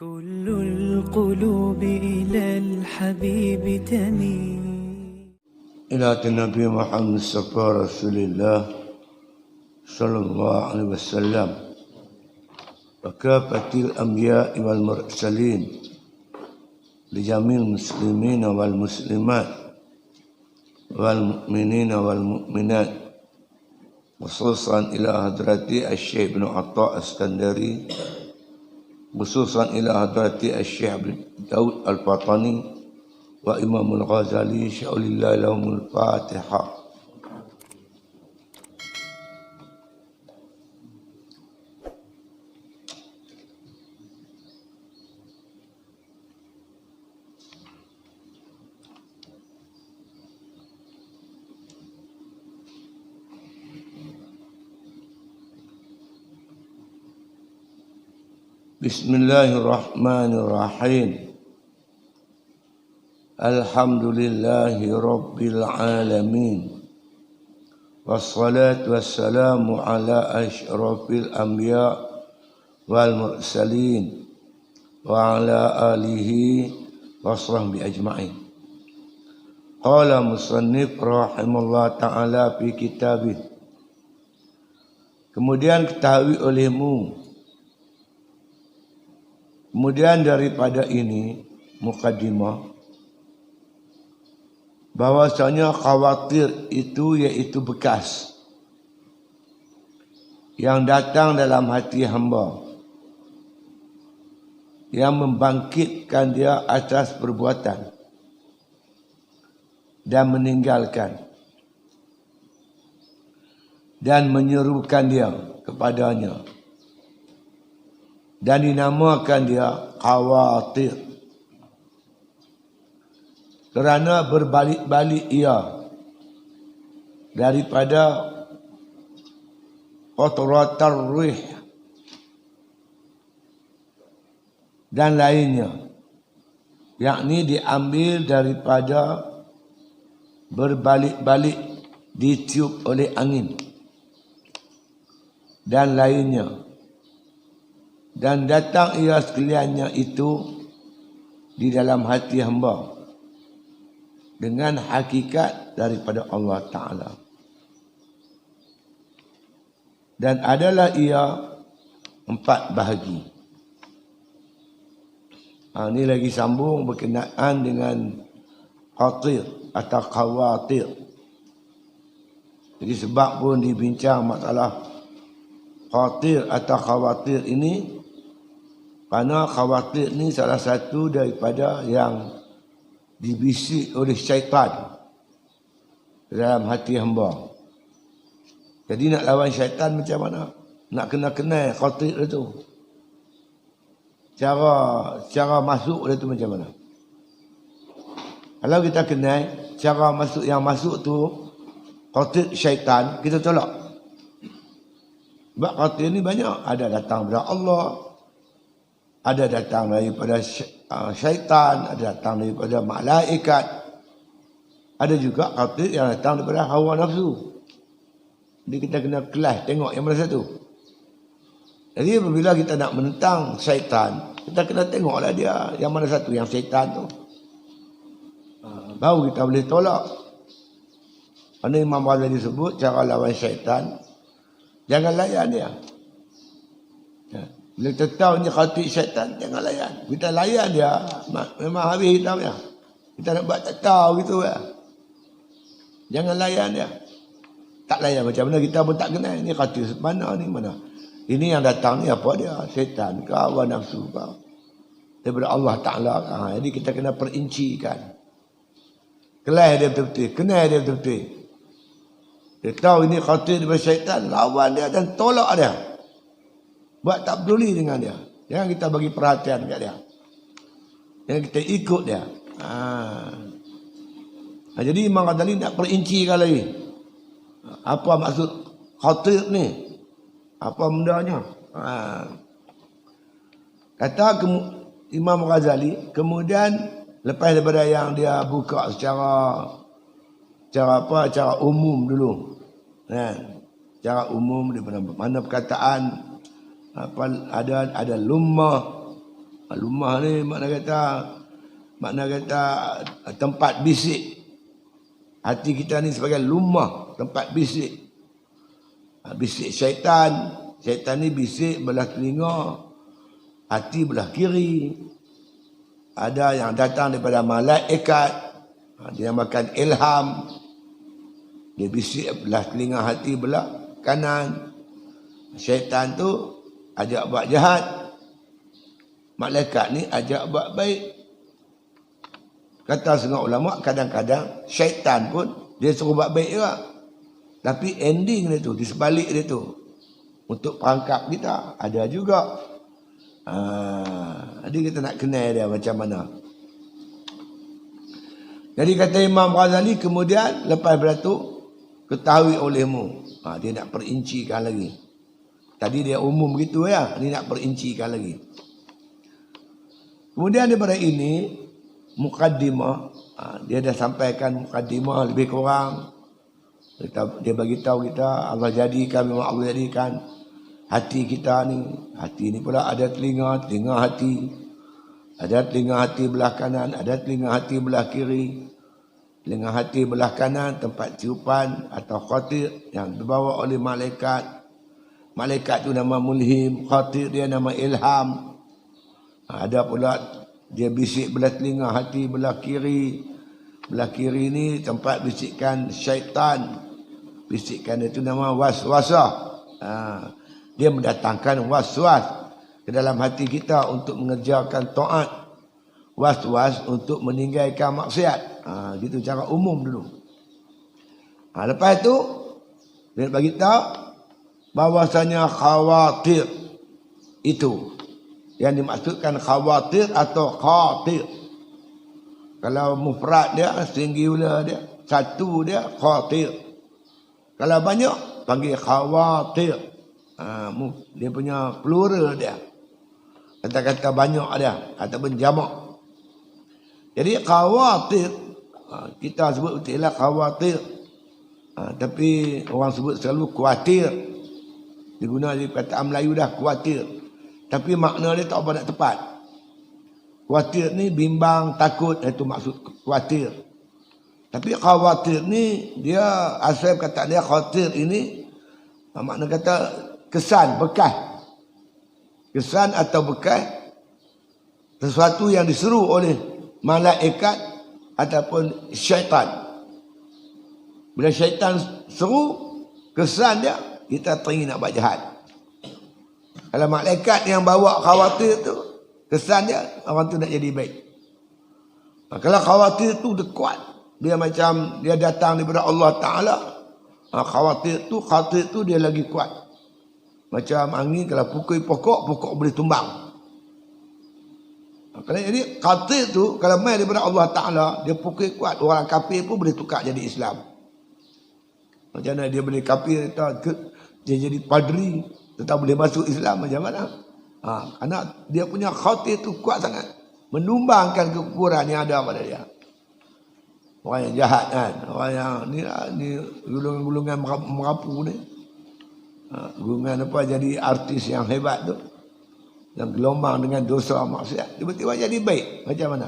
كل القلوب إلى الحبيب تميل إلى النبي محمد صلى رسول الله صلى الله عليه وسلم وكافة الأنبياء والمرسلين لجميع المسلمين والمسلمات والمؤمنين والمؤمنات خصوصا إلى حضرة الشيخ بن عطاء السكندري خصوصا إلى حضرة الشيخ بن داود الفطني وإمام الغزالي شاء الله لهم الفاتحة. Bismillahirrahmanirrahim. Alhamdulillahi rabbil alamin. Wassalatu wassalamu ala asyrafil anbiya wal mursalin wa ala alihi wa sahbihi ajma'in. Qala musannif rahimallahu ta'ala fi kitabih. Kemudian ketahui olehmu. Kemudian daripada ini mukaddimah bahwasanya khawatir itu yaitu bekas yang datang dalam hati hamba yang membangkitkan dia atas perbuatan dan meninggalkan dan menyerukan dia kepadanya. Dan dinamakan dia khawatir. Kerana berbalik-balik ia daripada qatratar rih dan lainnya. Yakni diambil daripada berbalik-balik ditiup oleh angin dan lainnya. Dan datang ia sekaliannya itu di dalam hati hamba dengan hakikat daripada Allah Ta'ala. Dan adalah ia 4 bahagi. Ini lagi sambung berkenaan dengan khatir atau khawatir. Jadi sebab pun dibincang masalah khatir atau khawatir ini, kerana khawatir ni salah satu daripada yang dibisik oleh syaitan dalam hati hamba. Jadi nak lawan syaitan macam mana? Nak kena-kena khatir itu. Cara masuk dia tu macam mana? Kalau kita kenal cara masuk yang masuk tu khatir syaitan, kita tolak. Sebab khatir ni banyak. Ada datang daripada Allah, ada datang daripada syaitan, ada datang daripada malaikat, ada juga khatir yang datang daripada hawa nafsu. Jadi kita kena kelas tengok yang mana satu. Jadi apabila kita nak menentang syaitan, kita kena tengoklah dia yang mana satu yang syaitan tu. Baru kita boleh tolak. Kerana Imam Ghazali sebut cara lawan syaitan, jangan layan dia. Bila kita tahu ni khatir syaitan, jangan layan. Kita layan dia, memang habis hitam dia. Kita nak buat tak tahu gitu ya. Jangan layan dia. Tak layan macam mana kita pun tak kenal. Ni khatir mana ni mana. Ini yang datang ni apa dia? Syaitan ke hawa nafsu ke? Daripada Allah Ta'ala. Jadi kita kena perincikan. Kelas dia betul-betul. Kenal dia betul-betul. Dia tahu ini khatir daripada syaitan. Lawan dia dan tolak dia. Buat tak peduli dengan dia. Jangan kita bagi perhatian kat dia. Jangan kita ikut dia. Jadi Imam Ghazali nak perincikan lagi. Apa maksud khatir ni? Apa bendanya? Kata Imam Ghazali, kemudian lepas daripada yang dia buka secara umum dulu. Secara umum daripada mana perkataan apa ada lumah, Lumah ni makna kata tempat bisik. Hati kita ni sebagai lumah, tempat bisik. Bisik syaitan. Syaitan ni bisik belah telinga, hati belah kiri. Ada yang datang daripada malaikat, dia makan ilham. Dia bisik belah telinga, hati belah kanan. Syaitan tu ajak buat jahat, malaikat ni ajak buat baik. Kata setengah ulama, kadang-kadang syaitan pun dia suruh buat baik juga, tapi ending dia tu, di sebalik dia tu, untuk perangkap kita ada juga. Jadi kita nak kenal dia macam mana. Jadi kata Imam Ghazali, kemudian lepas beratu, ketahui olehmu. Dia nak perincikan lagi. Tadi dia umum gitu ya, dia nak perincikan lagi. Kemudian daripada ini, mukaddimah, dia dah sampaikan mukaddimah lebih kurang. Dia bagi tahu kita, Allah jadikan, memang Allah jadikan hati kita ni. Hati ni pula ada telinga hati. Ada telinga hati belah kanan, ada telinga hati belah kiri. Telinga hati belah kanan tempat ciupan atau khatir yang dibawa oleh malaikat. Malaikat tu nama mulhim, khatir dia nama ilham. Ada pula dia bisik belah telinga hati belah kiri. Belah kiri ni tempat bisikan syaitan. Bisikan itu nama waswasah. Dia mendatangkan waswas ke dalam hati kita untuk mengerjakan taat. Was-was untuk meninggalkan maksiat. Gitu cara umum dulu. Lepas itu dia bagi tahu bahwasanya khawatir itu yang dimaksudkan khawatir atau khatir. Kalau mufrad dia, singular dia, satu dia khatir. Kalau banyak panggil khawatir. Dia punya plural dia. Kata-kata banyak dia ataupun jamak. Jadi khawatir, kita sebut betul lah khawatir. Tapi orang sebut selalu kuatir. Diguna di perkataan Melayu dah kuatir. Tapi makna dia tak apa nak tepat. Kuatir ni bimbang, takut, itu maksud kuatir. Tapi khawatir ni dia asal perkataan dia khawatir ini makna kata kesan, bekas. Kesan atau bekas sesuatu yang diseru oleh malaikat ataupun syaitan. Bila syaitan seru, kesan dia kita teringin nak buat jahat. Kalau malaikat yang bawa khawatir tu, kesan dia orang tu nak jadi baik. Kalau khawatir tu dia kuat, dia macam dia datang daripada Allah Ta'ala. Khawatir tu dia lagi kuat. Macam angin kalau pukul pokok boleh tumbang. Jadi khawatir tu kalau main daripada Allah Ta'ala, dia pukul kuat, orang kafir pun boleh tukar jadi Islam. Macam mana dia boleh kafir, dia jadi padri, tetap boleh masuk Islam macam mana? Kerana dia punya khawatir tu kuat sangat, menumbangkan kekurangan yang ada pada dia. Orang yang jahat kan, orang yang ni gulungan merapu ni, gulungan apa jadi artis yang hebat tu, yang gelombang dengan dosa maksiat, tiba-tiba jadi baik macam mana?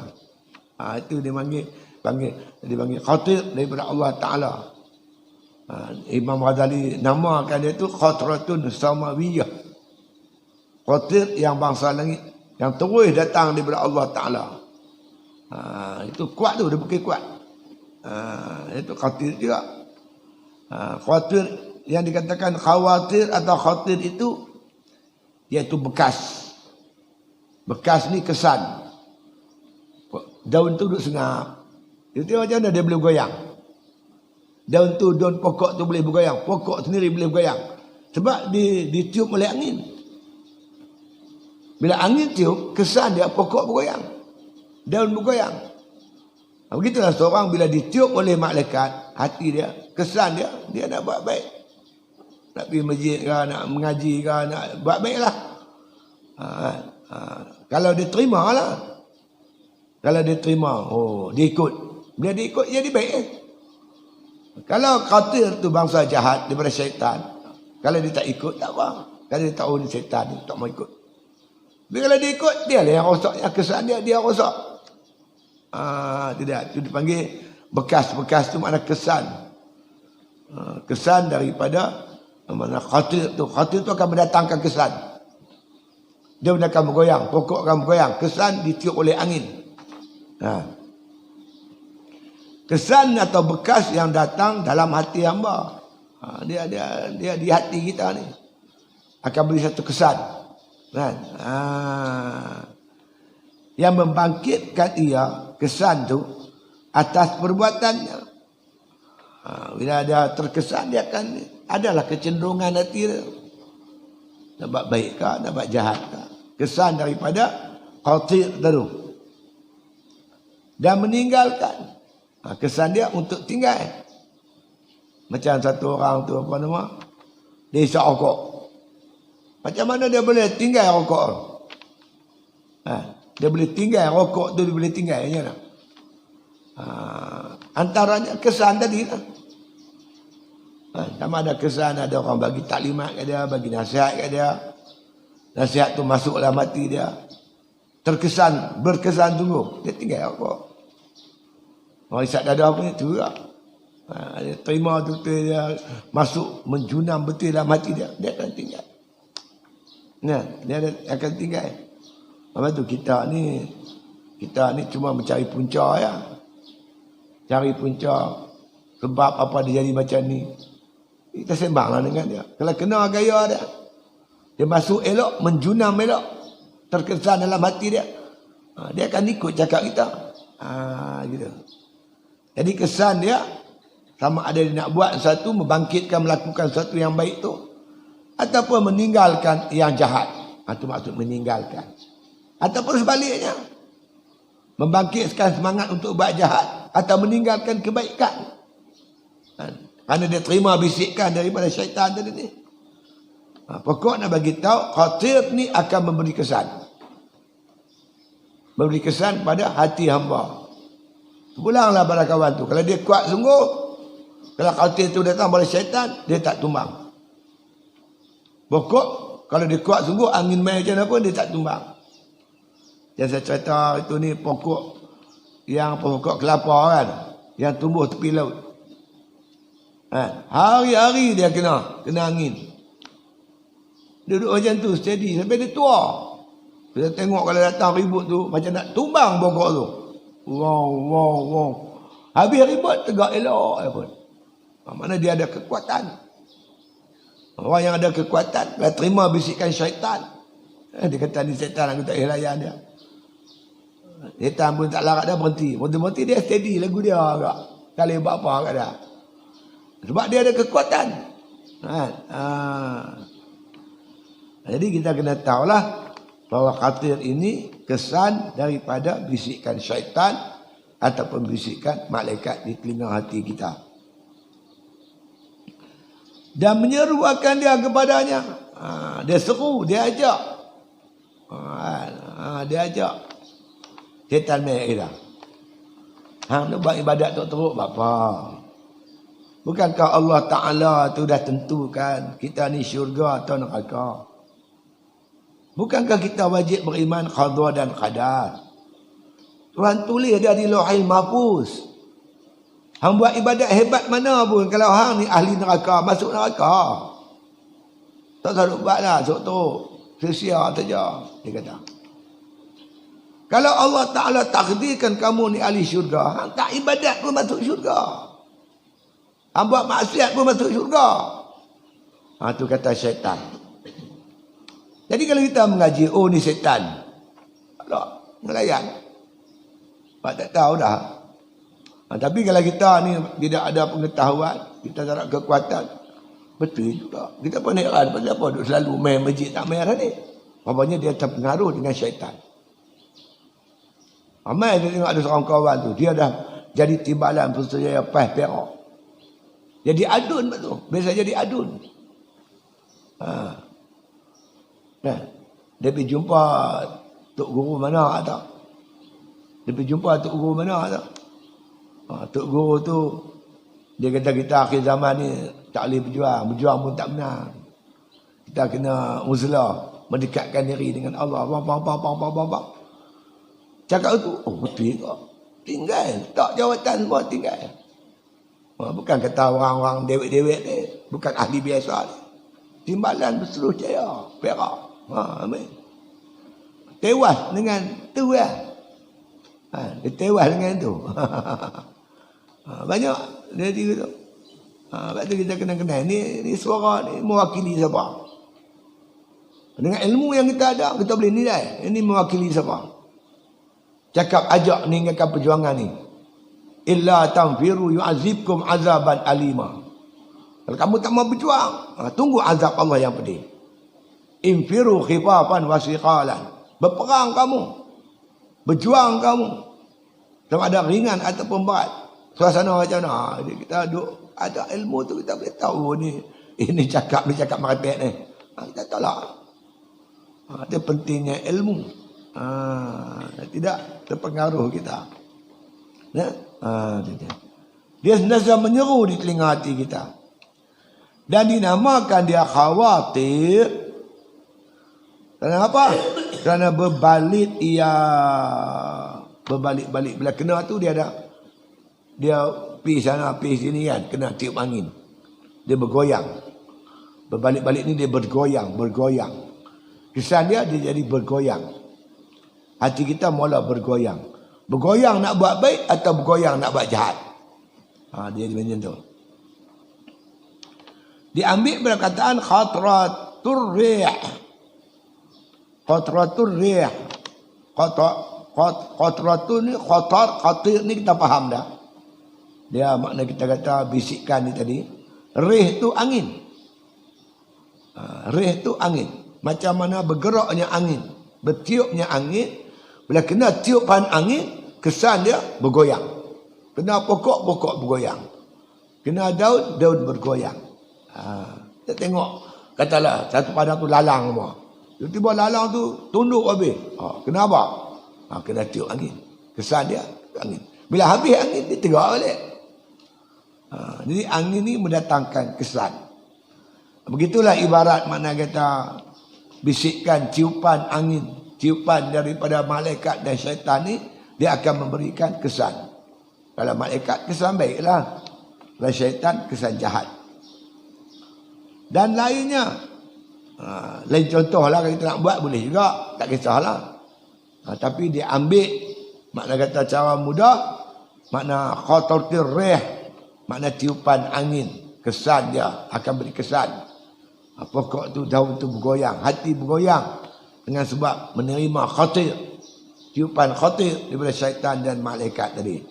Itu dia panggil khatir daripada Allah Ta'ala. Imam Ghazali namakan dia tu khatratun samawiyah, khatir yang bangsa langit, yang terus datang daripada Allah Ta'ala. Itu kuat tu, dia pakai kuat. Itu khatir juga. Khatir yang dikatakan khawatir atau khatir itu iaitu bekas. Bekas ni kesan. Daun tu duduk sengap. Itu macam mana dia boleh goyang? Daun tu, daun pokok tu boleh bergoyang. Pokok sendiri boleh bergoyang. Sebab ditiup oleh angin. Bila angin tiup, kesan dia pokok bergoyang. Daun bergoyang. Begitulah seorang bila ditiup oleh malaikat, hati dia, kesan dia nak buat baik. Nak pergi masjid ke, nak mengaji ke, nak buat baiklah. Kalau dia terima lah. Kalau dia terima, dia ikut. Bila dia ikut, jadi baik. Kalau khatir tu bangsa jahat daripada syaitan, kalau dia tak ikut, tak apa. Kalau dia tahu ni syaitan, dia tak mau ikut. Tapi kalau dia ikut, dia lah yang rosaknya. Kesan dia rosak. Tidak. Itu dipanggil bekas-bekas tu makna kesan. Kesan daripada mana khatir tu. Khatir tu akan mendatangkan kesan. Dia akan bergoyang. Pokok akan bergoyang. Kesan ditiup oleh angin. Kesan atau bekas yang datang dalam hati hamba. Dia di hati kita ni. Akan beri satu kesan. Kan? Yang membangkitkan ia, kesan tu, atas perbuatannya. Bila ada terkesan, dia akan adalah kecenderungan hati dia. Nak buat baik ke, nak buat jahat ke. Kesan daripada khatir tu. Dan meninggalkan. Kesan dia untuk tinggal. Macam satu orang tu, apa nama? Dia isap rokok. Macam mana dia boleh tinggal rokok? Dia boleh tinggal rokok tu, dia boleh tinggal. Antaranya kesan tadi lah. Sama ada kesan, ada orang bagi taklimat kat dia, bagi nasihat kat dia. Nasihat tu masuk dalam hati dia. Terkesan, berkesan sungguh. Dia tinggal rokok. Orang isap dada pun itu juga. Dia terima tu, dia masuk menjunam betul dalam hati dia. Dia akan tinggal. Dia akan tinggal. Lepas tu kita ni cuma mencari punca ya. Cari punca sebab apa dia jadi macam ni. Kita sembanglah dengan dia. Kalau kena gaya dia, dia masuk elok, menjunam elok, terkesan dalam hati dia. Dia akan ikut cakap kita. Gitu. Jadi kesan dia sama ada dia nak buat sesuatu, membangkitkan, melakukan sesuatu yang baik tu, ataupun meninggalkan yang jahat. Itu maksud meninggalkan. Ataupun sebaliknya, membangkitkan semangat untuk buat jahat atau meninggalkan kebaikan. Kerana dia terima bisikan daripada syaitan tadi ni. Pokok nak bagi tahu, khatir ni akan memberi kesan. Memberi kesan pada hati hamba. Pulanglah pada kawan tu. Kalau dia kuat sungguh, kalau khatir tu datang oleh syaitan, dia tak tumbang. Pokok, kalau dia kuat sungguh, angin main macam mana pun, dia tak tumbang. Yang saya cerita itu ni pokok yang pokok kelapa kan, yang tumbuh tepi laut. Hari-hari dia kena angin. Duduk macam tu steady sampai dia tua. Kita tengok kalau datang ribut tu macam nak tumbang pokok tu. Wow. Habis ribut tegak elok pun. Mana dia ada kekuatan. Orang yang ada kekuatan dia terima bisikan syaitan. Dia kata ni syaitan, aku tak boleh layan dia. Syaitan pun tak larat dia, berhenti dia steady lagu dia agak. Tak boleh buat apa kat dia. Sebab dia ada kekuatan. Jadi kita kena tahulah bahawa khatir ini kesan daripada bisikan syaitan ataupun bisikan malaikat di telinga hati kita. Dan menyeru akan dia kepadanya. Dia seru, dia ajak. Dia ajak. Syaitan main kita. Nak buat ibadat tu teruk apa? Bukankah Allah Ta'ala tu dah tentukan kita ni syurga atau neraka? Bukankah kita wajib beriman qada dan qadar? Tuhan tulis dia di Lauhil Mahfuz. Hang buat ibadat hebat mana pun, kalau hang ni ahli neraka, masuk neraka. Tak selalu buatlah, sok tu sia-sia saja, dia kata. Kalau Allah Ta'ala takdirkan kamu ni ahli syurga, hang tak ibadat pun masuk syurga. Hang buat maksiat pun masuk syurga. Tu kata syaitan. Jadi kalau kita mengaji, oh ni syaitan, tak melayan. Pak tak tahu dah. Tapi kalau kita ni tidak ada pengetahuan, kita tak ada kekuatan, betul juga. Kita pun heran, pasal apa duk selalu main masjid tak main ni. Rupanya dia terpengaruh dengan syaitan. Ramai dia tengok ada seorang kawan tu, dia dah jadi timbalan Putrajaya PAS Perak. Jadi adun betul. Biasa jadi adun. Dia pergi jumpa Tok Guru mana tak? Dia pergi jumpa Tok Guru mana tak? Tok Guru tu dia kata kita akhir zaman ni tak boleh berjuang pun tak benar. Kita kena uzlah. mendekatkan diri dengan Allah. Bang. Cakap tu, betul ke? Tinggal. Tak jawatan semua tinggal. Bukan kata orang-orang dewek-dewek ni. Bukan ahli biasa ni. Timbalan berseluruh jaya. Perak. Amin. Tewas dengan tu lah. Dia tewas dengan tu. Banyak. Dia tu. Sebab tu kita kena kenal. Ni suara ni mewakili siapa? Dengan ilmu yang kita ada, kita boleh nilai. Ini mewakili siapa? Cakap ajak meninggalkan perjuangan ni. Illa tanfiru yu'azibkum azaban alima. Kalau kamu tak mau berjuang, tunggu azab Allah yang pedih. Infiru khifafan wasiqalan. Berperang kamu. Berjuang kamu. Sama ada ringan ataupun berat. Suasana macam mana? Jadi kita duduk, ada ilmu tu kita boleh tahu ni. Ini cakap merepek ni. Kita tolak. Itu pentingnya ilmu. Tidak terpengaruh kita. Dia senantiasa menyeru di telinga hati kita. Dan dinamakan dia khawatir. Kerana apa? Kerana berbalik berbalik-balik. Bila kena tu dia pergi sana, pergi sini kan. Kena tiup angin. Dia bergoyang. Berbalik-balik ni dia bergoyang. Kesan dia jadi bergoyang. Hati kita mula bergoyang. Bergoyang nak buat baik atau bergoyang nak buat jahat. Dia macam tu. Diambil perkataan khatratur rih. Khatratur rih. Khatratur ni khatir ni kita faham dah. Dia makna kita kata bisikkan ni tadi. Rih tu angin. Rih tu angin. Macam mana bergeraknya angin. Bertiupnya angin. Bila kena tiupan angin, kesan dia bergoyang. Kena pokok bergoyang. Kena daun bergoyang. Kita tengok. Katalah satu padang tu lalang semua. Tiba-tiba lalang tu tunduk habis. Kenapa? Kena tiup angin. Kesan dia angin. Bila habis angin, dia tegak balik. Jadi angin ni mendatangkan kesan. Begitulah ibarat makna kata bisikkan tiupan angin. Tiupan daripada malaikat dan syaitan ni, dia akan memberikan kesan. Kalau malaikat kesan baiklah. Kalau syaitan kesan jahat. Dan lainnya. Lain contoh lah kalau kita nak buat boleh juga. Tak kisahlah. Tapi dia ambil. Makna kata cara mudah. Makna khatratir rih. Makna tiupan angin. Kesan dia akan beri kesan. Pokok tu, daun tu bergoyang. Hati bergoyang. Dengan sebab menerima khatir. Tiupan khatir daripada syaitan dan malaikat tadi.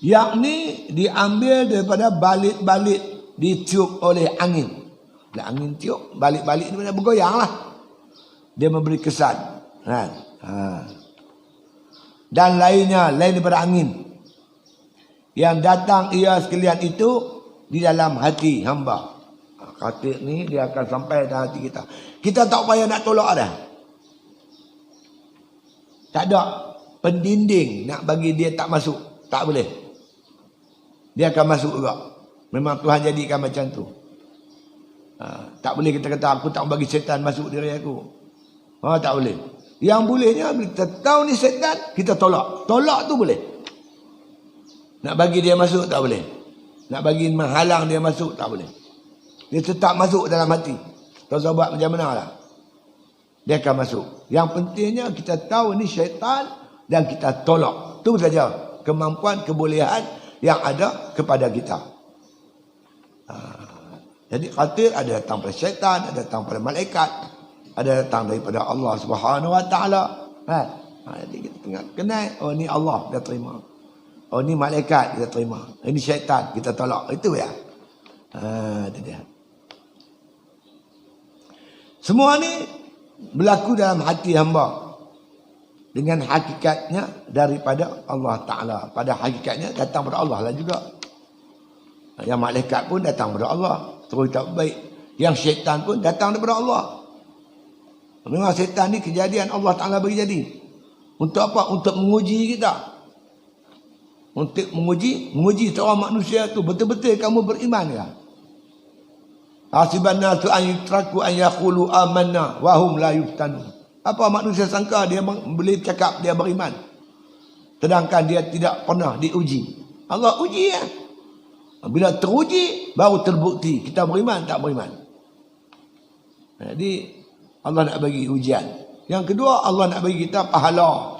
Yakni diambil daripada balik-balik. Ditiup oleh angin. Bila angin tiup, balik-balik daripada bergoyang lah. Dia memberi kesan. Dan lainnya, lain daripada angin. Yang datang ia sekalian itu di dalam hati hamba. Khatir ni dia akan sampai dalam hati kita. Kita tak payah nak tolak dah. Tak ada pendinding nak bagi dia tak masuk. Tak boleh. Dia akan masuk juga. Memang Tuhan jadikan macam tu. Tak boleh kita kata aku tak bagi syaitan masuk diri aku. Tak boleh. Yang bolehnya kita tahu ni syaitan, kita tolak. Tolak tu boleh. Nak bagi dia masuk tak boleh. Nak bagi menghalang dia masuk tak boleh. Dia tetap masuk dalam hati. Tuan-tuan buat macam mana lah. Dia akan masuk. Yang pentingnya kita tahu ni syaitan dan kita tolak. Itu saja kemampuan, kebolehan yang ada kepada kita. Jadi khatir ada datang pada syaitan, ada datang pada malaikat, ada datang daripada Allah Subhanahu Wa Taala. Jadi kita tengok kenal, oh ni Allah kita terima. Oh ni malaikat kita terima. Ini syaitan kita tolak. Itu ya. Itu dia. Semua ni berlaku dalam hati hamba. Dengan hakikatnya daripada Allah Ta'ala. Pada hakikatnya datang pada Allah lah juga. Yang malaikat pun datang pada Allah. Terus tak baik. Yang syaitan pun datang daripada Allah. Memang syaitan ni kejadian Allah Ta'ala bagi jadi. Untuk apa? Untuk menguji kita. Untuk menguji seorang manusia tu. Betul-betul kamu beriman ke? Hasiban nasu an yutraku an yaqulu amanna wa hum la yuftanun. Apa manusia sangka dia boleh cakap dia beriman sedangkan dia tidak pernah diuji. Allah uji ya. Bila teruji baru terbukti kita beriman tak beriman. Jadi Allah nak bagi ujian. Yang kedua, Allah nak bagi kita pahala.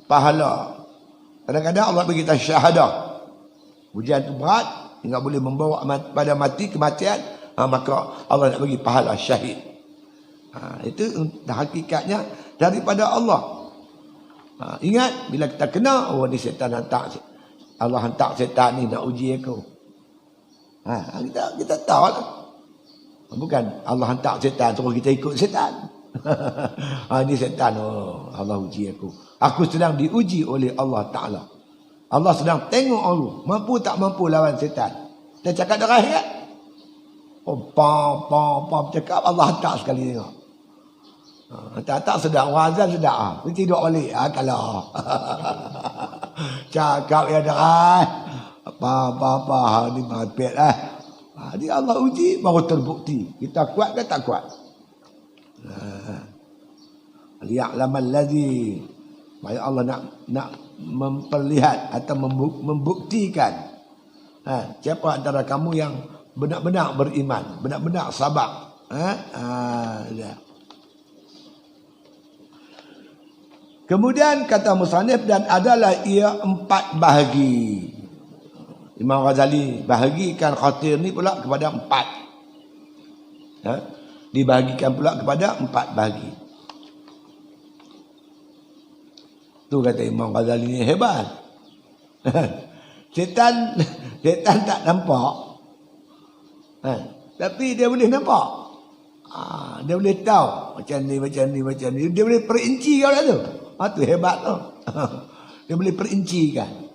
Pahala. Kadang-kadang Allah bagi kita syahadah. Ujian tu berat, enggak boleh membawa pada mati kematian, maka Allah nak bagi pahala syahid. Itu hakikatnya daripada Allah. Ingat bila kita kena, oh ni syaitan hantar. Allah hantar syaitan ni nak uji aku. Kita tahu lah. Bukan Allah hantar syaitan suruh kita ikut syaitan. Ini syaitan, oh Allah uji aku. Aku sedang diuji oleh Allah Ta'ala. Allah sedang tengok aku mampu tak mampu lawan syaitan. Dia cakap dah kan? Oh pam cakap Allah hantar sekali tengok. Tak sedap orang azan sedap. Dia tidur balik. Kalau cakap ya dah. Apa ni mapet lah. Jadi Allah uji baru terbukti kita kuat ke tak kuat. Liya'lamal ladzi, supaya Allah nak memperlihat atau membuktikan siapa antara kamu yang benar-benar beriman, benar-benar sabar. Kemudian kata musannif, dan adalah ia 4 bahagi. Imam Ghazali bahagikan khatir ni pula kepada 4. Dibahagikan pula kepada 4 bahagi. Tu kata Imam Ghazali ni hebat. Setan tak nampak. Tapi dia boleh nampak. Dia boleh tahu macam ni. Dia boleh perinci kau lah tu. Tu hebat tu. Dia boleh perincikan.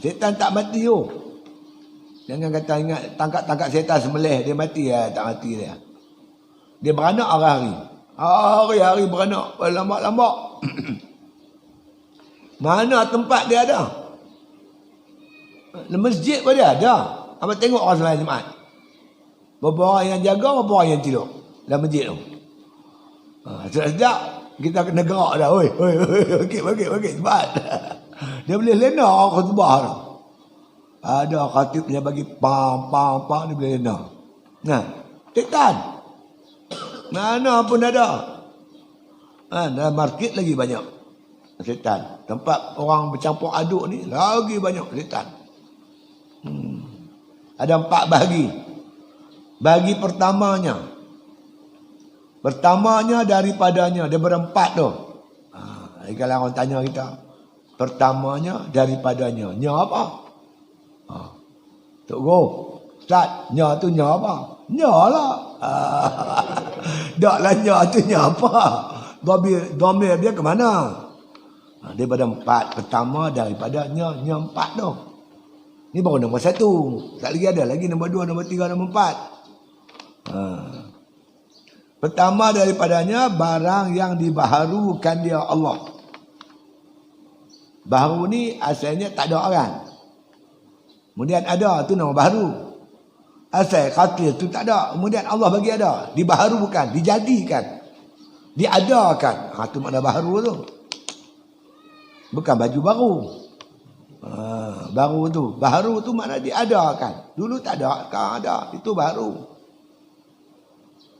Setan tak mati tu. Jangan kata ingat tangkap setan sembelih dia mati ya, tak mati dia. Dia beranak hari-hari. Hari-hari beranak lama-lama. Mana tempat dia ada? Di masjid pun dia ada. Abang tengok orang selain Jumaat. Berapa orang yang jaga, berapa orang yang tidur dalam masjid tu. Sedap kita kena gerak dah. Oi, okey, cepat. Dia boleh lena khutbah tu. Ada khatib yang bagi pam dia boleh lena. Setan. Mana pun ada. Dalam market lagi banyak setan. Tempat orang bercampur aduk ni lagi banyak setan. Ada 4 bahagi. Bahagi pertamanya daripadanya, dia berempat tu. Kalau orang tanya kita, pertamanya daripadanya. Nya apa? Tok Go, Ustaz, nya tu nya apa? Nya lah. Dak lah nya tu nya apa? Dhamir dia ke mana? Daripada 4. Pertama daripada nya 4 tu. Ni baru nombor 1. Tak lagi ada lagi nombor 2, nombor 3, nombor 4. Pertama daripadanya barang yang dibaharukan dia Allah. Baharu ni asalnya tak ada orang. Kemudian ada, tu nama baharu. Asal khatir tu tak ada. Kemudian Allah bagi ada. Dibaharukan, dijadikan, diadakan. Tu makna baharu tu. Bukan baju baru. Baru tu. Baharu tu makna diadakan. Dulu tak ada, sekarang ada. Itu baru.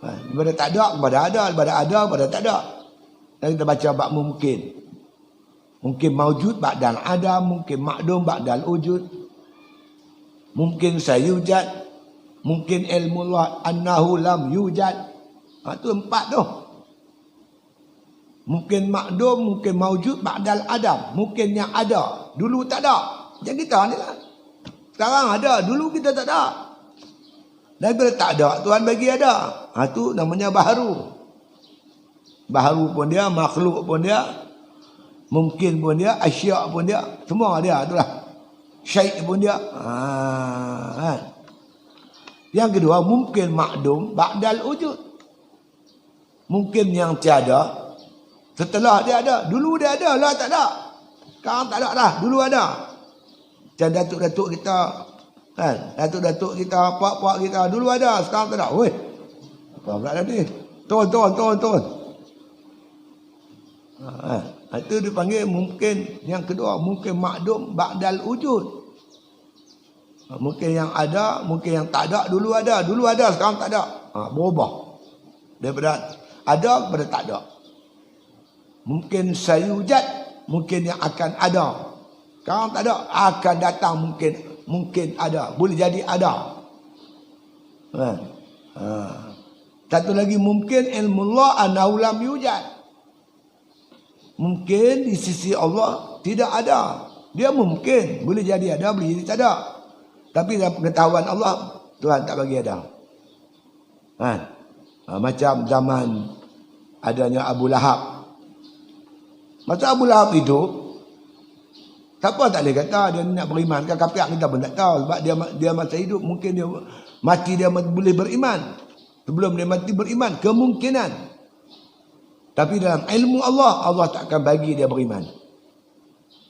Daripada tak ada, kepada ada. Daripada ada, kepada tak ada. Dan kita baca bab mungkin. Mungkin maujud ba'dal adam, mungkin ma'dum ba'dal wujud. Mungkin sayujad, mungkin ilmu Allah annahu lam yujad. Itu 4 tu. Mungkin ma'dum, mungkin maujud ba'dal adam. Mungkin yang ada, dulu tak ada. Macam kita ni lah. Sekarang ada, dulu kita tak ada. Dan bila tak ada, Tuhan bagi ada. Itu namanya baharu. Baharu pun dia, makhluk pun dia, mungkin pun dia, asyak pun dia, semua dia itulah. Syait pun dia. Yang kedua, mungkin makdum ba'dal wujud. Mungkin yang tiada setelah dia ada. Dulu dia ada, lah tak ada. Sekarang tak ada dah, dulu ada. Dan datuk-datuk kita Kan? Datuk-datuk kita, puak-puak kita dulu ada, sekarang tak ada. Weh. Apa pula tadi? Turun. Itu dipanggil mungkin yang kedua, mungkin makdum ba'dal wujud. Mungkin yang ada, mungkin yang tak ada, dulu ada, sekarang tak ada. Berubah. Daripada ada kepada tak ada. Mungkin sayujad, mungkin yang akan ada. Sekarang tak ada, akan datang mungkin ada, boleh jadi ada. Satu lagi mungkin ilmu Allah annahu lam yujad. Mungkin di sisi Allah tidak ada. Dia mungkin boleh jadi ada, boleh jadi tak ada. Tapi dalam pengetahuan Allah, Tuhan tak bagi ada. Macam zaman adanya Abu Lahab. Masa Abu Lahab hidup, siapa tak boleh kata dia nak beriman. Kan kafir kita pun tak tahu. Sebab dia masa hidup, mungkin dia mati dia boleh beriman. Sebelum dia mati beriman, kemungkinan. Tapi dalam ilmu Allah, Allah tak akan bagi dia beriman.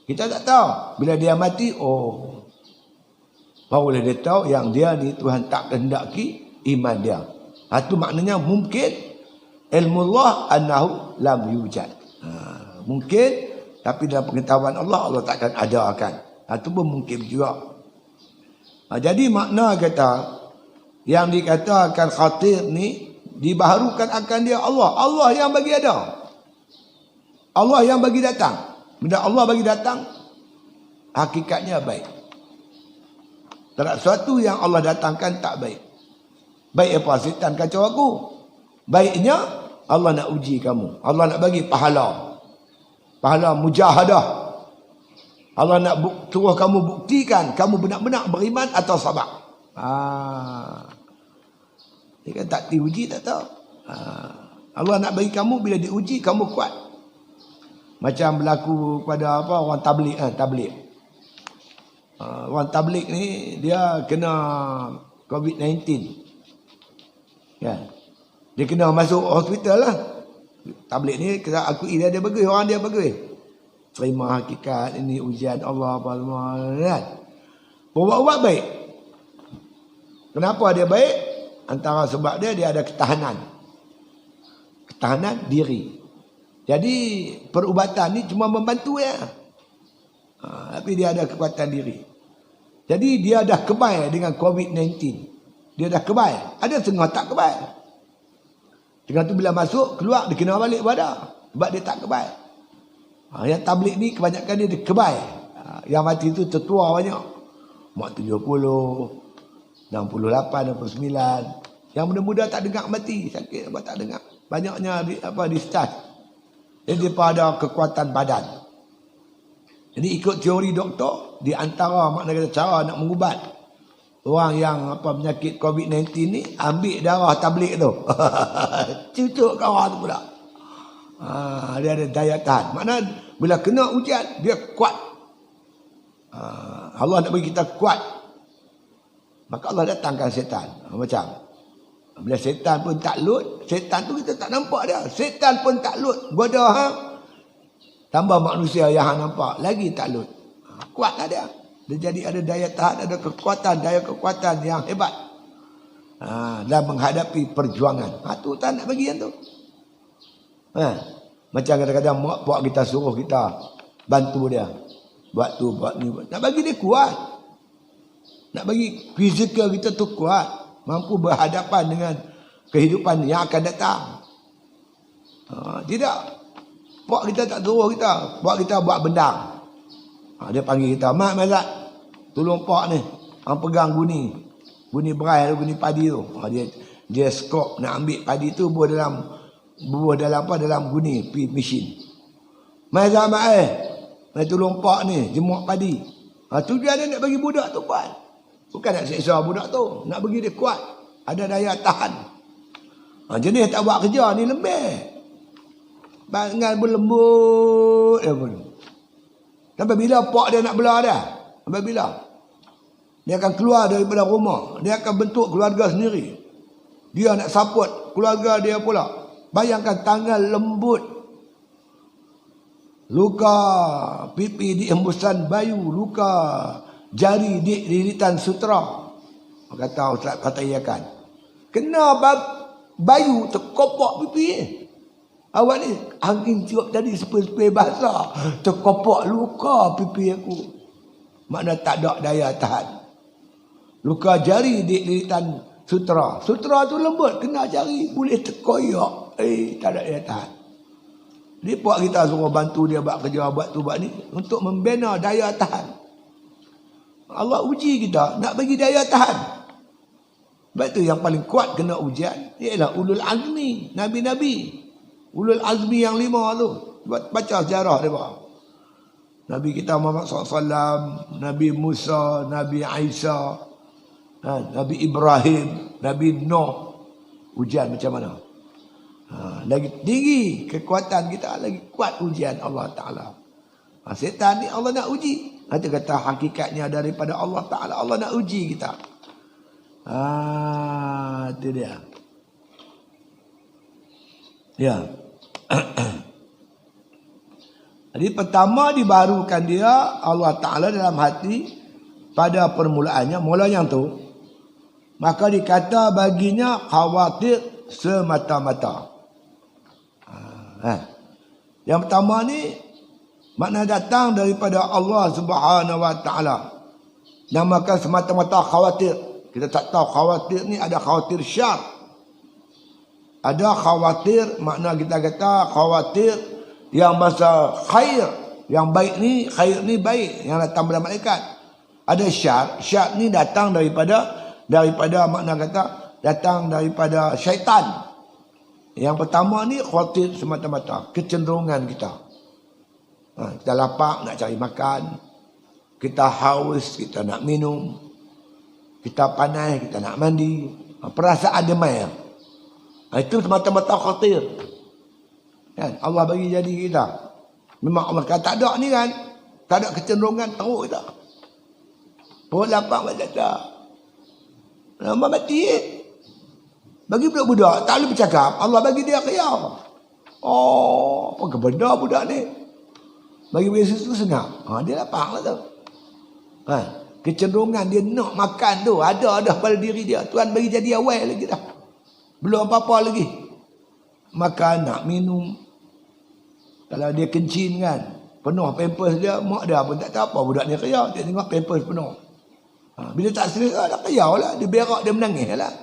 Kita tak tahu. Bila dia mati, barulah dia tahu yang dia ni Tuhan tak kehendaki iman dia. Itu maknanya mungkin ilmu Allah annahu lam yujad. Mungkin, tapi dalam pengetahuan Allah, Allah tak akan adakan. Itu pun mungkin juga. Jadi makna kata, yang dikatakan khatir ni, dibaharukan akan dia Allah. Allah yang bagi ada. Allah yang bagi datang. Bila Allah bagi datang, hakikatnya baik. Tak ada sesuatu yang Allah datangkan tak baik. Baik apa? Setan kacau aku. Baiknya, Allah nak uji kamu. Allah nak bagi pahala. Pahala mujahadah. Allah nak suruh kamu buktikan kamu benar-benar beriman atau sabar. Dia kan tak diuji tak tahu. Allah nak bagi kamu bila diuji kamu kuat. Macam berlaku pada orang tabligh tabligh. Orang tabligh ni dia kena COVID-19. Kan? Dia kena masuk hospital lah. Tabligh ni kita akui dia bagus, orang dia bagus. Terima hakikat ini ujian Allah apa semua kan. Ubat-ubat baik. Kenapa dia baik? Antara sebab dia ada ketahanan. Ketahanan diri. Jadi perubatan ni cuma membantu ya. Tapi dia ada kekuatan diri. Jadi dia dah kebal dengan COVID-19. Dia dah kebal. Ada setengah tak kebal. Tengah tu bila masuk, keluar, dia kena balik badan. Sebab dia tak kebal. Yang tabligh ni kebanyakan dia kebal. Yang mati tu tertua banyak. Mak 70, 68, 69. Yang muda-muda tak dengar mati. Sakit apa tak dengar. Banyaknya di start. Jadi dia ada kekuatan badan. Jadi ikut teori doktor, di antara makna cara nak mengubat orang yang penyakit COVID-19 ni, ambil darah tabligh tu. Cucuk kawan tu pula. Dia ada daya tahan. Makna bila kena ujian, dia kuat. Allah nak bagi kita kuat. Maka Allah datangkan setan. Macam bila setan pun takluk, setan tu kita tak nampak dia. Setan pun takluk. Goda tambah manusia yang nampak, lagi takluk. Kuatlah dia. Dia jadi ada daya tahan, ada kekuatan, daya kekuatan yang hebat. Dalam menghadapi perjuangan. Tu tak nak bagi yang tu. Macam kadang-kadang mak buat kita suruh kita bantu dia. Buat tu, buat ni. Nak bagi dia kuat. Nak bagi fizikal kita tu kuat. Mampu berhadapan dengan kehidupan yang akan datang. Tidak. Pak kita tak suruh kita. Pak kita buat bendang. Dia panggil kita, Mak Mazat, tolong pak ni. Hang pegang guni. Guni berai, guni padi tu. Dia skop nak ambil padi tu buah dalam guni mesin. Mazat mak tolong pak ni jemuk padi. Tujuan dia nak bagi budak tu kuat. Bukan nak seksa budak tu. Nak bagi dia kuat. Ada daya tahan. Jenis tak buat kerja ni lembek. Bangal berlembut. Sampai bila pak dia nak belah dah? Sampai bila? Dia akan keluar daripada rumah. Dia akan bentuk keluarga sendiri. Dia nak support keluarga dia pula. Bayangkan tangan lembut. Luka pipi di hembusan bayu. Luka jari di lilitan sutera. Kata Ustaz Fatayyakan. Kena bayu terkopak pipi. Awak ni angin tiup tadi sepil-sepil basah. Terkopak luka pipi aku. Makna tak ada daya tahan. Luka jari di lilitan sutera. Sutera tu lembut. Kena jari. Boleh terkoyak. Tak ada daya tahan. Jadi puak kita suruh bantu dia buat kerja, buat tu, buat ni. Untuk membina daya tahan. Allah uji kita. Nak bagi daya tahan. Sebab tu yang paling kuat kena ujian. Ialah ulul azmi. Nabi-Nabi. Ulul azmi yang 5 tu. Baca sejarah dia. Nabi kita Muhammad SAW. Nabi Musa. Nabi Isa. Nabi Ibrahim. Nabi Nuh. Ujian macam mana? Lagi tinggi kekuatan kita, lagi kuat ujian Allah Ta'ala. Setan ni Allah nak uji. Dia kata hakikatnya daripada Allah Ta'ala. Allah nak uji kita. Itu dia. Ya. Jadi pertama dibarukan dia Allah Ta'ala dalam hati pada permulaannya. Mula yang tu. Maka dikata baginya khawatir semata-mata. Yang pertama ni makna datang daripada Allah Subhanahu Wa Ta'ala. Namakan semata-mata khawatir. Kita tak tahu khawatir ni ada khawatir syar. Ada khawatir makna kita kata khawatir yang bahasa khair. Yang baik ni khair ni baik yang datang daripada malaikat. Ada syar. Syar ni datang daripada makna kata datang daripada syaitan. Yang pertama ni khawatir semata-mata. Kecenderungan kita. Kita lapar nak cari makan. Kita haus, kita nak minum. Kita panas, kita nak mandi. Perasaan demai. Itu semata-mata khawatir. Kan? Allah bagi jadi kita. Memang Allah kata tak ada ni kan. Tak ada kecenderungan teruk kita. Perut lapar macam tak. Lama mati Bagi budak-budak tak boleh bercakap. Allah bagi dia khiyar. Apa benda budak ni? Bagi susu senang. Dia lapar lah tu. Kecenderungan dia nak makan tu ada pada diri dia. Tuhan bagi jadi awal lagi dah. Belum apa-apa lagi. Makan, nak minum. Kalau dia kencing kan, penuh pampers dia, mak dia pun tak tahu apa budak ni khiyar. Dia tengok pampers penuh. Bila tak selera dah khiyar lah. Dia berak, dia menangis lah.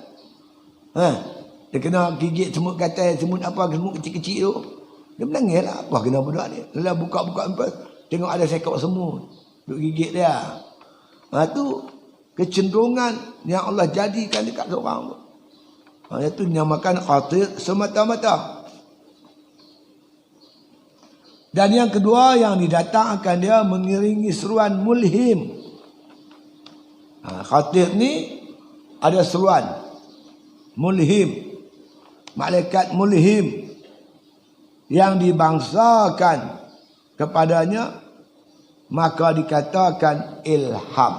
Dia kena gigit semut katai, semut apa, semut kecil-kecil tu. Dia menangis lah. Apa kena budak ni? Lalu buka-buka empat, tengok ada sekok semut. Duk gigit dia. Tu kecenderungan yang Allah jadikan dekat seorang tu. Itu dinamakan khatir semata-mata. Dan yang kedua yang didatangkan dia mengiringi seruan mulhim. Khatir ni ada seruan mulhim. Malaikat mulhim yang dibangsakan kepadanya, maka dikatakan ilham.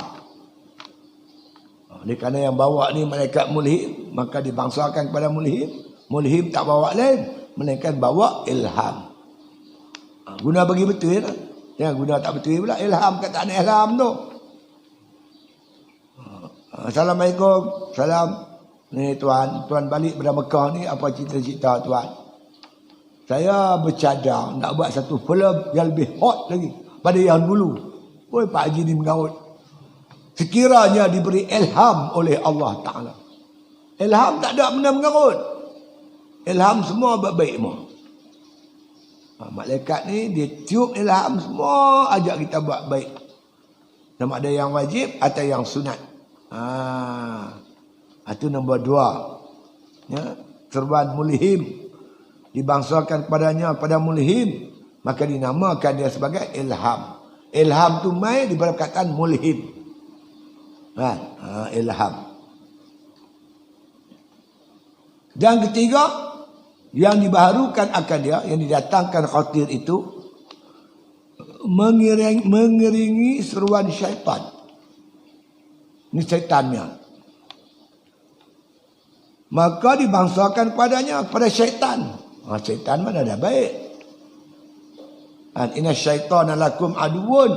Oleh kerana yang bawa ni malaikat mulhim, maka dibangsakan kepada mulhim. Mulhim tak bawa lain, melainkan bawa ilham. Guna bagi betul lah. Jangan guna tak betul pula. Ilham kata ada ilham tu. Assalamualaikum. Salam. Ni tuan balik pada Mekah ni, apa cerita-cerita tuan? Saya bercadang nak buat satu filem yang lebih hot lagi pada yang dulu. Oi, Pak Haji ni mengaut. Sekiranya diberi ilham oleh Allah Ta'ala. Ilham tak ada benda mengaut. Ilham semua baik-baik semua. Malaikat ni dia tiup ilham semua, ajak kita buat baik. Sama ada yang wajib atau yang sunat. Itu nombor 2. Ya, seruan mulhim dibangsakan kepadanya pada mulhim, maka dinamakan dia sebagai ilham. Ilham tu mai diberi perkataan mulhim. Ilham. Dan ketiga yang dibaharukan akan dia, yang didatangkan khatir itu, mengiringi seruan syaitan. Ini syaitannya. Maka dibangsakan padanya kepada syaitan. Syaitan mana ada baik. Inna syaitana lakum aduun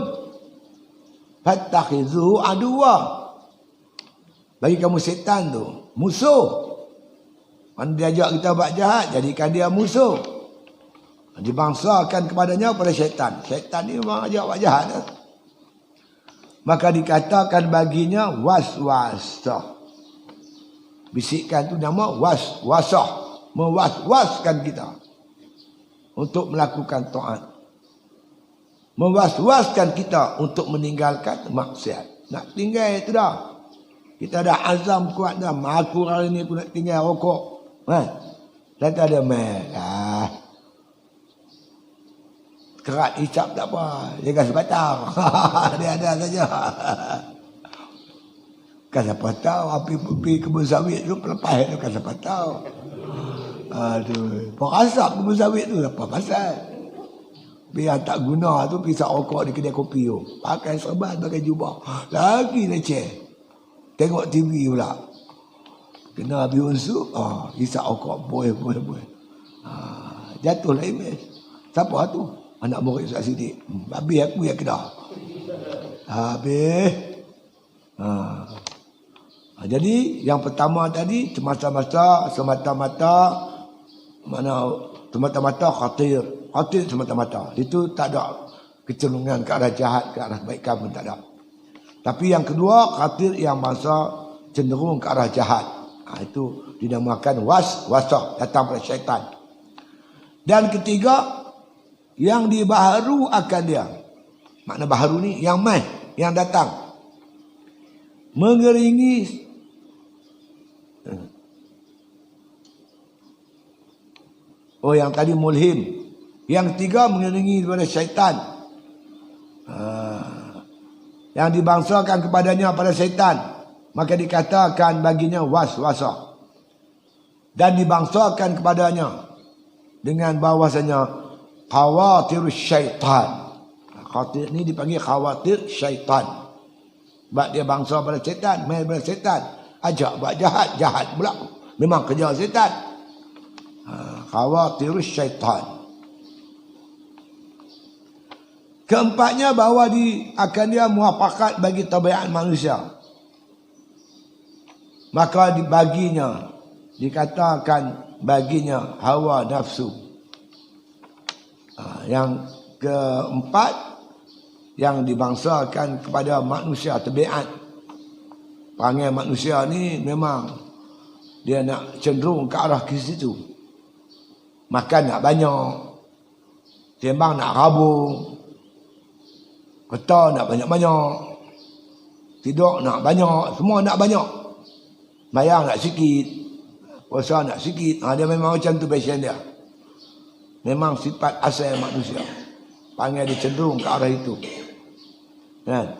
Fattakhidhu aduwa. Bagi kamu setan tu musuh. Mana dia ajak kita buat jahat, jadikan dia musuh. Dibangsakan kepadanya pada syaitan. Syaitan ni memang ajak buat jahat. Maka dikatakan baginya waswasah. Bisikan tu nama waswasah. Mewaswaskan kita untuk melakukan taat. Mewaswaskan kita untuk meninggalkan maksiat. Nak tinggal itu dah. Kita dah azam kuat dah. Aku hari ni aku nak tinggal rokok. Dan tak ada merah. Kerat hisap tak apa. Dia gas batang. Dia ada saja. Kan siapa tahu api kebun sawit tu pelepas tu kan siapa tahu. Aduh. Perasap kebun sawit tu apa pasal. Biar tak guna tu pisau rokok di kedai kopi tu. Pakai serban, pakai jubah. Lagi leceh. Tengok TV pula. Kena habis unsur. Hisap rokok. Boleh. Jatuhlah imej. Siapa tu? Anak murid Ustaz Siddiq. Habis aku yang kena. Habis. Jadi yang pertama tadi semata-mata khatir semata-mata. Itu tak ada kecenderungan ke arah jahat, ke arah kebaikan pun tak ada. Tapi yang kedua, khatir yang masa cenderung ke arah jahat. Itu dinamakan waswasah, datang pada syaitan. Dan ketiga, yang dibaharu akan dia. Makna baharu ni yang yang datang. Mengeringi yang tadi mulhim. Yang ketiga mengiringi kepada syaitan. Yang dibangsakan kepadanya pada syaitan. Maka dikatakan baginya waswasah. Dan dibangsakan kepadanya dengan bahawasanya khawatir syaitan. Khawatir ni dipanggil khawatir syaitan. Sebab dia bangsa pada syaitan, main pada syaitan. Ajak buat jahat pula. Memang kerja syaitan. Khawatir syaitan. Keempatnya bahawa akan dia muafakat bagi tabiat manusia. Maka dikatakan baginya hawa nafsu. Yang keempat, yang dibangsakan kepada manusia, tabiat. Perangai manusia ni memang dia nak cenderung ke arah ke situ. Makan nak banyak. Sembang nak rabung. Kata nak banyak-banyak. Tidur nak banyak. Semua nak banyak. Mayang nak sikit. Puasa nak sikit. Dia memang macam tu passion dia. Memang sifat asal manusia. Panggil dia cenderung ke arah itu. Kan?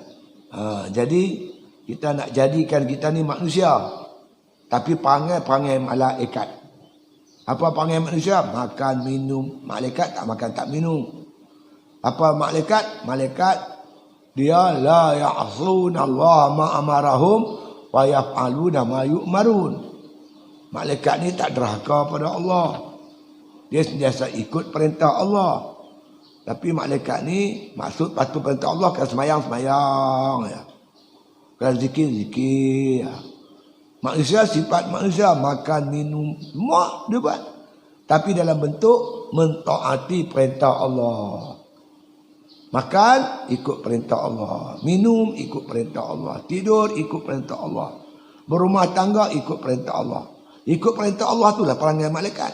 Jadi kita nak jadikan kita ni manusia. Tapi perangai malaikat. Apa perangai manusia? Makan, minum. Malaikat tak makan, tak minum. Apa malaikat? Malaikat dia la ya'suna Allah ma amarahum wa yaf'aluna ma yu'marun. Malaikat ni tak derhaka pada Allah. Dia sentiasa ikut perintah Allah. Tapi malaikat ni maksud patuh perintah Allah. Kalau semayang ya. Kalau zikir ya. Manusia sifat manusia makan, minum, semua dia buat. Tapi dalam bentuk mentaati perintah Allah. Makan ikut perintah Allah, minum ikut perintah Allah, tidur ikut perintah Allah, berumah tangga ikut perintah Allah. Ikut perintah Allah itulah perangai malaikat.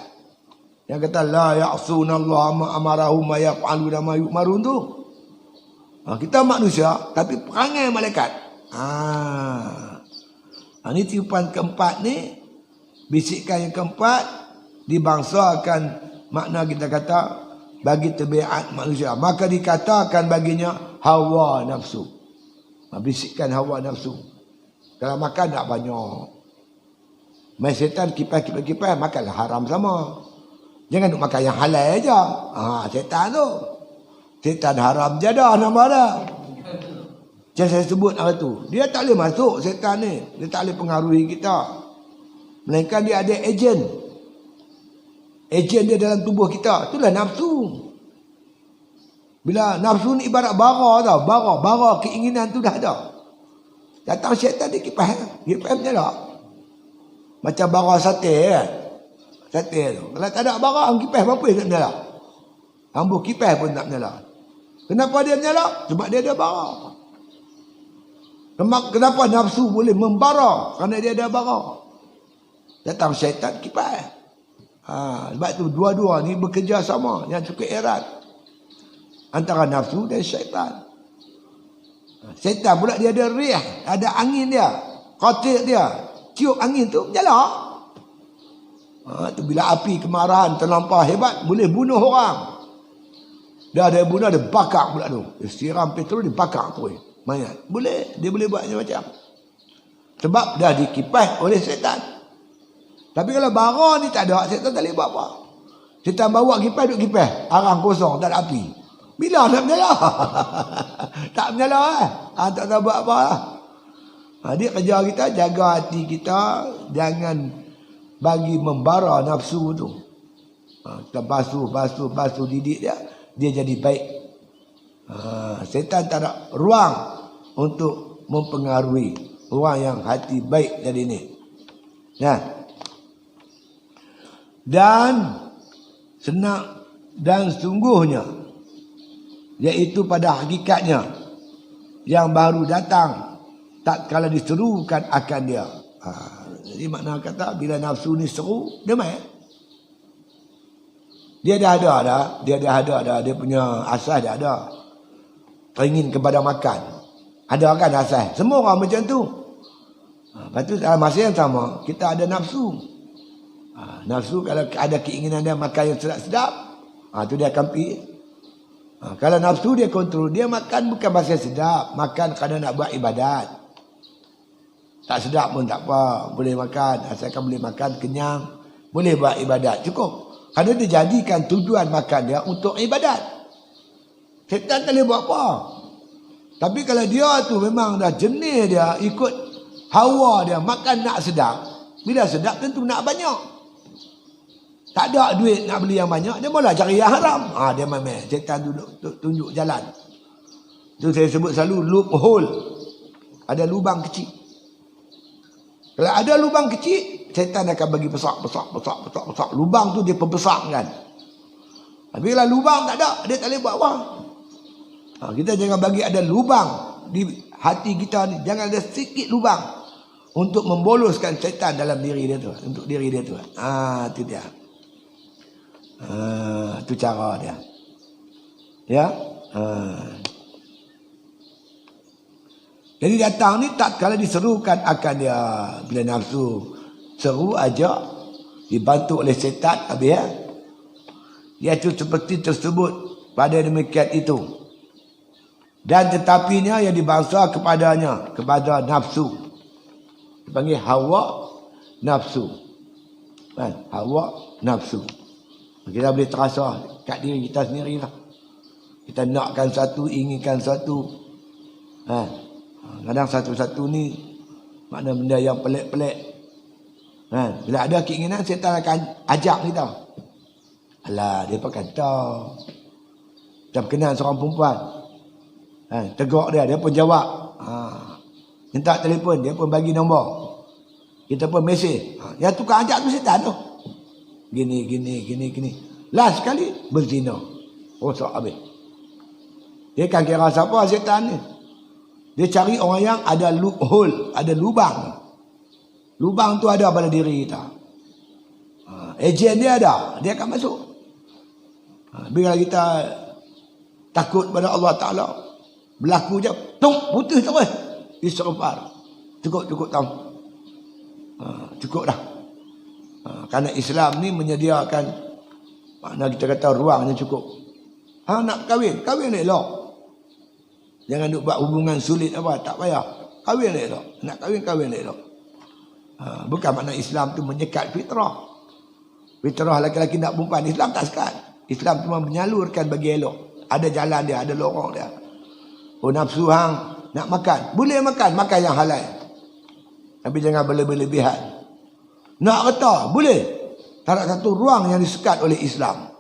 Yang kata la ya'sunallaha ma amarahum wa yaf'aluna ma yu'marun tu. Kita manusia tapi perangai malaikat. Ini tiupan keempat ni, bisikan yang keempat dibangsakan makna kita kata bagi tabiat manusia. Maka dikatakan baginya hawa nafsu. Bisikan hawa nafsu. Kalau makan tak banyak. Main setan kipas, makanlah haram sama. Jangan duk makan yang halal aja. Setan tu. Setan haram jadah nama dia. Macam saya sebut apa tu. Dia tak boleh masuk setan ni. Dia tak boleh pengaruhi kita. Melainkan dia ada ejen. Ejen dia dalam tubuh kita. Itulah nafsu. Bila nafsu ni ibarat bara tau. Bara keinginan tu dah ada. Datang syaitan dia kipas. Kipas menyala. Macam bara sate kan. Sate tu. Kalau tak ada bara, kipas apa yang tak menyala. Ambuh kipas pun tak menyala. Kenapa dia menyala? Sebab dia ada bara. Kenapa nafsu boleh membara? Kerana dia ada bara. Datang syaitan kipas. Sebab tu dua-dua ni bekerja sama. Yang cukup erat. Antara nafsu dan syaitan. Syaitan pula dia ada rih, ada angin dia. Qatir dia. Tiup angin tu menyala. Tu bila api kemarahan terlampau hebat, boleh bunuh orang. Dah ada bunuh, ada bakar pula tu. Dia siram petrol, dia bakar tu. Mayat. Boleh. Dia boleh buat macam-macam. Sebab dah dikipas oleh syaitan. Tapi kalau bara ni tak ada, syaitan tak boleh buat apa. Syaitan bawa kipas, duduk kipas. Arang kosong, tak ada api. Bila nak menyala? Tak menyala tak tahu buat apa lah. Dia kerja kita, jaga hati kita. Jangan bagi membara nafsu tu. Kita basuh didik dia. Dia jadi baik. Setan tak ada ruang untuk mempengaruhi orang yang hati baik jadi ni. Dan senang dan sungguhnya, iaitu pada hakikatnya yang baru datang tak kala diserukan akan dia. Jadi makna kata bila nafsu ni seru, dia main. Dia dah ada dah. Dia punya asas dia ada. Teringin kepada makan. Ada kan asas. Semua orang macam tu. Lepas tu dalam masa yang sama, kita ada nafsu. Nafsu kalau ada keinginan dia makan yang sedap-sedap, tu dia akan pergi. Kalau nafsu dia kontrol, dia makan bukan pasal sedap, makan kerana nak buat ibadat. Tak sedap pun tak apa, boleh makan, asalkan boleh makan kenyang, boleh buat ibadat, cukup. Kerana dia jadikan tujuan makan dia untuk ibadat. Syaitan tak boleh buat apa. Tapi kalau dia tu memang dah jenis dia, ikut hawa dia, makan nak sedap, bila sedap tentu nak banyak. Tak ada duit nak beli yang banyak, dia mula cari yang haram. Dia main. Syaitan tunjuk jalan. Itu saya sebut selalu loophole. Ada lubang kecil. Kalau ada lubang kecil, syaitan akan bagi besar. Lubang tu dia perbesarkan. Tapi kalau lubang tak ada, dia tak boleh buat apa. Kita jangan bagi ada lubang di hati kita ni. Jangan ada sedikit lubang untuk memboloskan syaitan dalam diri dia tu. Untuk diri dia tu. Itu dia. Itu cara dia. Ya. Jadi datang ni tak kala diserukan akan dia. Bila nafsu seru aja, dibantu oleh syaitan, habis ya. Iaitu seperti tersebut pada demikian itu. Dan tetapinya yang dibangsa kepadanya, kepada nafsu. Dipanggil hawa nafsu. Hawa nafsu. Kita boleh terasa kat diri kita sendiri lah. Kita nakkan satu, inginkan satu. Kadang satu-satu ni makna benda yang pelik-pelik. Bila ada keinginan, syaitan akan ajak kita. Alah, dia pakai tahu. Kita berkenan seorang perempuan. Tegur dia pun jawab. Minta telefon, dia pun bagi nombor. Kita pun mesej. Yang tukar ajak tu syaitan tu. Gini. Last sekali berzina. Rosak habis. Dia kan kira siapa syaitan ni. Dia cari orang yang ada loophole, ada lubang. Lubang tu ada pada diri kita. Ejen dia ada, dia akan masuk. Bila kita takut pada Allah Ta'ala, berlaku je, putus terus. Istighfar. Cukup tahu. Cukup dah. Kerana Islam ni menyediakan, makna kita kata ruangnya cukup. Nak kahwin elok. Jangan duk buat hubungan sulit apa, tak payah. Kahwin elok. Nak kahwin elok. Bukan makna Islam tu menyekat fitrah. Fitrah laki-laki nak perempuan, Islam tak sekat. Islam cuma menyalurkan bagi elok. Ada jalan dia, ada lorong dia. Nafsu hang nak makan, boleh makan yang halal. Tapi jangan berlebihan. Nak reta, boleh. Tak ada satu ruang yang disekat oleh Islam.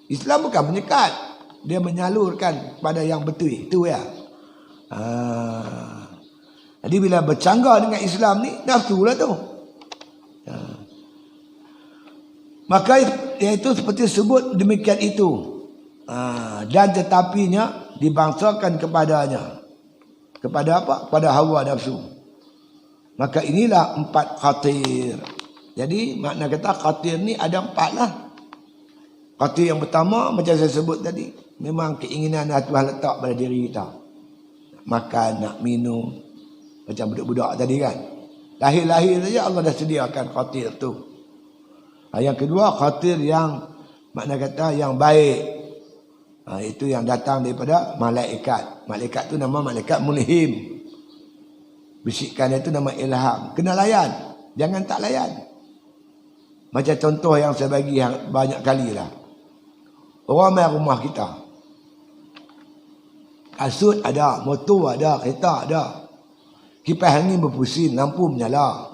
Islam bukan menyekat. Dia menyalurkan pada yang betul itu ya. Jadi bila bercanggah dengan Islam ni, nafsu lah tu. Maka iaitu seperti sebut demikian itu. Dan tetapinya dibangsakan kepadanya. Kepada apa? Kepada hawa nafsu. Maka inilah 4 khatir. Jadi makna kata khatir ni ada 4 lah. Khatir yang pertama macam saya sebut tadi, memang keinginan Tuhan letak pada diri kita. Makan, nak minum, macam budak-budak tadi kan. Lahir-lahir saja Allah dah sediakan khatir tu. Yang kedua khatir yang makna kata yang baik. Itu yang datang daripada malaikat. Malaikat tu nama malaikat mulhim. Bisikan itu nama ilham. Kena layan. Jangan tak layan. Macam contoh yang saya bagi yang banyak kali lah. Orang main rumah kita. Kasut ada, motor ada, kereta ada. Kipas angin berpusing, lampu menyala.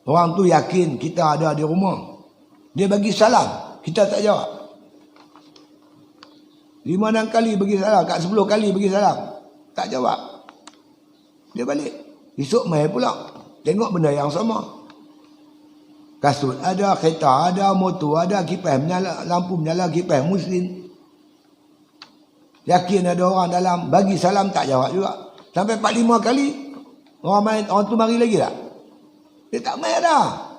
Orang tu yakin kita ada di rumah. Dia bagi salam. Kita tak jawab. 5-6 kali bagi salam. Kat 10 kali bagi salam. Tak jawab. Dia balik. Esok mai pula. Tengok benda yang sama. Kasut ada, kereta ada, motor ada, kipas menyala, lampu menyala, kipas muslim. Yakin ada orang dalam, bagi salam tak jawab juga. Sampai 4-5 kali, orang tu mari lagi tak? Dia tak mai dah.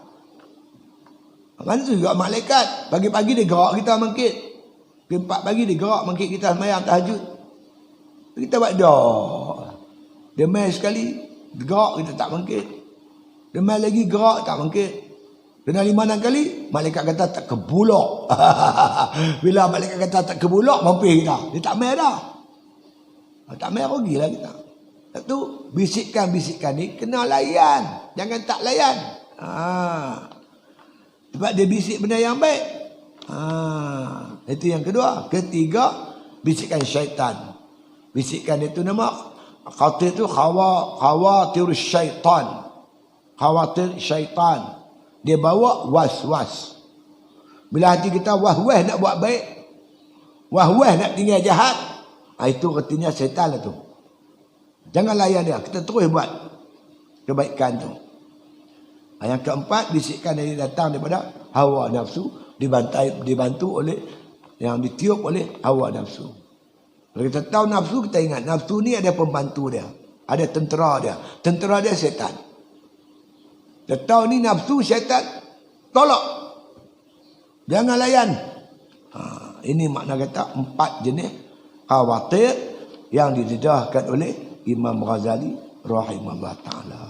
Mana tu juga malaikat. Pagi-pagi dia gerak kita mangkit. 4 pagi dia gerak mangkit kita sembahyang tahajud. Kita buat dah. Dia mai sekali, gerak kita tak mangkit. Dia mai lagi gerak tak mangkit. Kena 5-6 kali, malaikat kata tak kebulak. Bila malaikat kata tak kebulak, mampir kita. Dia tak mai dah. Tak mai rugilah kita. Itu bisikan-bisikan ni kena layan. Jangan tak layan. Sebab dia bisik benda yang baik. Itu yang kedua. Ketiga, bisikan syaitan. Bisikan itu nama khawatir itu khawatir syaitan. Khawatir syaitan. Dia bawa was-was. Bila hati kita wah-wah nak buat baik, wah-wah nak tinggal jahat, itu artinya syaitan lah tu. Jangan layan dia. Kita terus buat kebaikan tu. Yang keempat, bisikan yang datang daripada hawa nafsu, dibantu oleh, yang ditiup oleh hawa nafsu. Kalau kita tahu nafsu, kita ingat nafsu ni ada pembantu dia, ada tentera dia. Tentera dia syaitan. Kita tahu ni nafsu syaitan, tolak. Jangan layan. Ini makna kata 4 jenis khawatir yang didedahkan oleh Imam Ghazali rahimahullah ta'ala.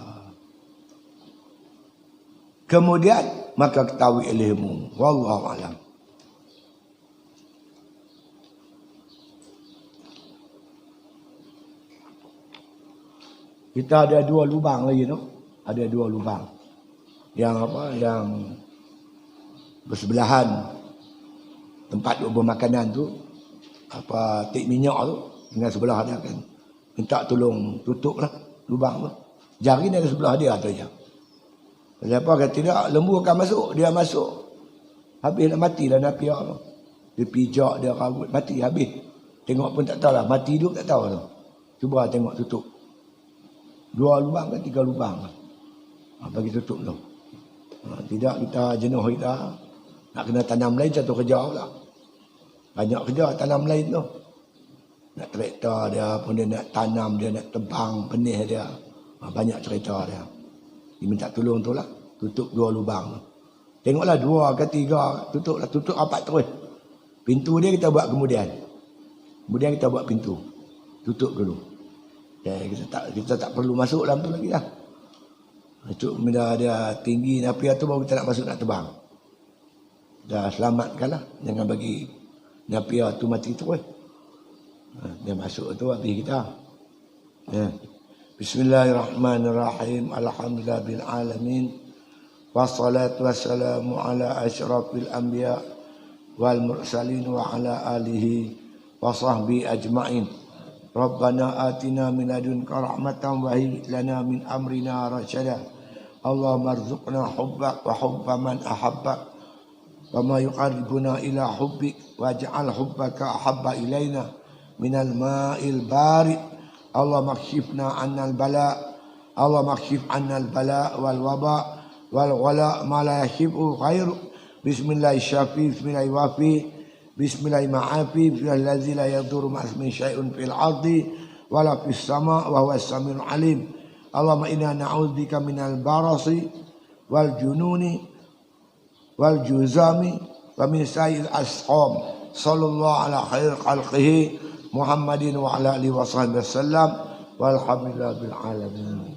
Kemudian maka ketahui ilmu. Wallahu a'lam. Kita ada 2 lubang lagi tu. Ada 2 lubang. Yang apa? Yang bersebelahan tempat bermakanan tu, apa tik minyak tu dengan sebelah dia kan. Minta tolong tutup lah lubang tu. Jari ni ada sebelah dia tu je. Siapa kata tidak, lembu akan masuk, dia masuk. Habislah, matilah napiak tu. Dia pijak, dia rambut, mati, habis. Tengok pun tak tahu lah, mati hidup tak tahu tu. Cuba tengok tutup. 2 lubang ke 3 lubang lah. Bagi tutup tu. Tidak kita jenuh kita. Nak kena tanam lain satu kerja pula. Banyak kerja tanam lain tu. Nak traktor dia pun dia nak tanam, dia nak tebang benih dia. Banyak cerita dia. Dia minta tolong tu lah. Tutup 2 lubang. Tengoklah 2 ke 3. Tutuplah. Tutup rapat terus. Pintu dia kita buat kemudian. Kemudian kita buat pintu. Tutup dulu. Kita tak perlu masuk dalam tu lagi lah. Itu bila dia tinggi napiak tu baru kita nak masuk nak tebang. Dah selamatkanlah. Jangan bagi napiak tu mati terus. Dia masuk tu habis kita. Bismillahirrahmanirrahim. Alhamdulillah alamin. Wassalatu wassalamu ala asyrafil anbiya wal mursalin wa ala alihi wa sahbihi ajma'in. Rabbana atina min ladunka rahmatan wa hayyi lana min amrina rasyada. Allahumma arzuqna hubbak wa hubba man ahabbak وما يقربنا إلى حبك واجعل حبك أحب إلينا من الماء البارد اللهم اكشفنا عنا البلاء اللهم اكشف عنا البلاء والوباء والغلاء ما لا يكشفه غيرك بسم الله الشافي بسم الله الوافي بسم الله المعافي بسم الله الذي لا يضر مع اسمه شيء في الأرض ولا في السماء وهو السميع العليم اللهم إنا نعوذ بك من البرص والجنون والجذام ومن سائر الأسقام صلى الله على خير خلقه محمد وعلى آله وصحبه وسلم والحمد لله بالعالمين.